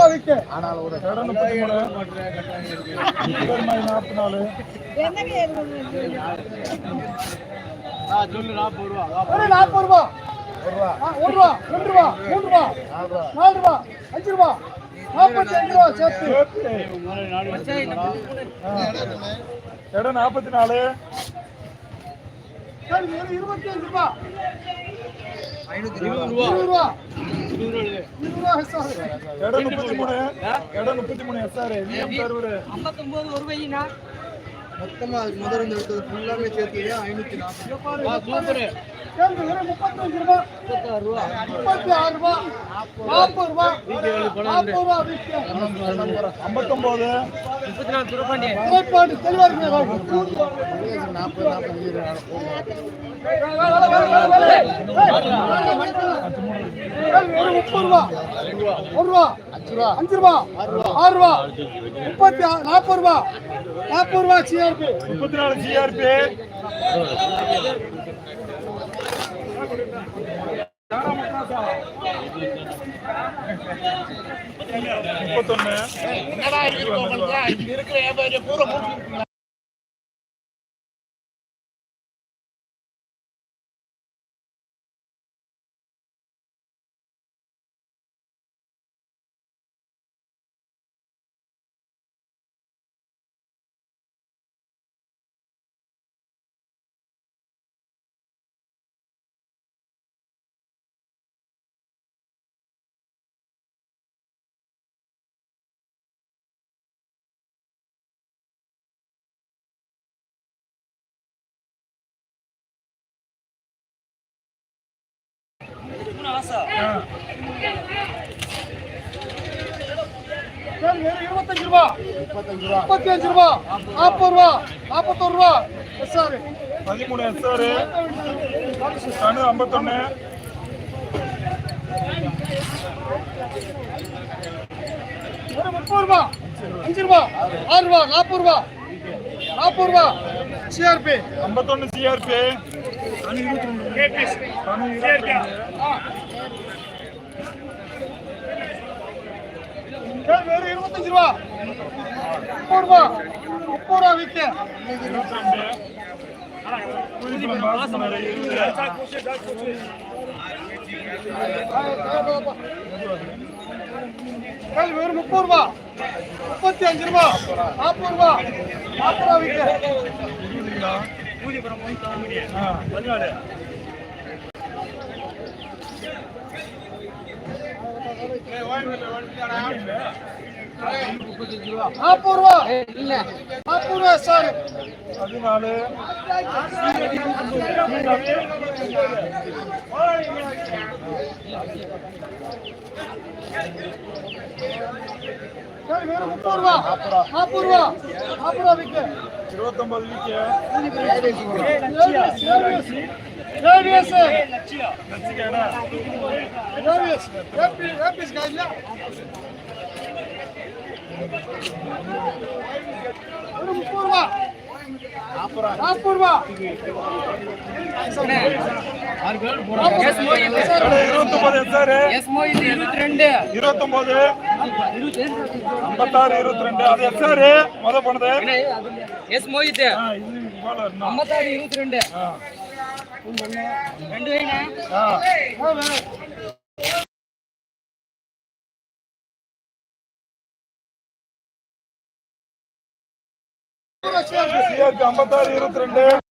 ரூபா விக்கு. இடம் 33. 44. சொல்லு 40 ரூபா. 40 ரூபா. 1 ரூபா 2 ரூபா 3 ரூபா 4 ரூபா 5 ரூபா 45 ரூபா சேர்த்து. இடம் 44. 25 ரூபா. 20 ரூபா. 20 ரூபா. 20 ரூபா சார். இடம் 33. இடம் 33 சார். நீங்க சர்வர் 59 ஒரு வையினா மொத்தமா முதல்ல இந்த எடுத்தது ஃபுல்லாமே சேர்த்துறியா 540. சூப்பர். கேளுங்க வெறும் 35 ரூபா. 36 ரூபா. 36 ரூபா. 40 ரூபா. 40 ரூபா விக்கு. 59. 34 ரூபா பண்ணி. பாட்டு தெளிவா இருக்கு. 30 ரூபா. 1 ரூபா 5 ரூபா 6 ரூபா 40 ரூபா 40 ரூபா சிஆர்பி. 34 சிஆர்பி. வெறும் 25 ரூபா. 35 ரூபா 40 ரூபா 41 ரூபா சார். 13 எஸ்ஆர். கணு 51. வெறும் 30 ரூபா 5 ரூபா 6 ரூபா 40 ரூபா 40 ரூபா சிஆர்பி. 51 சிஆர்பி. வெறும் 25 ரூபா. 30 ரூபா 30 ரூபா விக்கு. 22. வெறும் 30 ரூபா. 35 ரூபா 40 ரூபா 40 ரூபா விக்கு. நாற்பது ரூபா இல்ல 40 ரூபா சார். 14. வெறும் 30 ரூபா 40 ரூபா 40 ரூபா விக்கு. 29 விக்கு. ஏவிஎஸ் லட்சிகேனா. ஏவிஎஸ் ஏபிஎஸ் காய்ல. வெறும் 30 ரூபா 40 ரூபா. 29 எஸ்ஆர். 22. 29. 56 22. அது எஸ்ஆர் முத போனது. எஸ் மோஹித் 56 22. ரெண்டு வைனா. சிஆர்பி 56 22.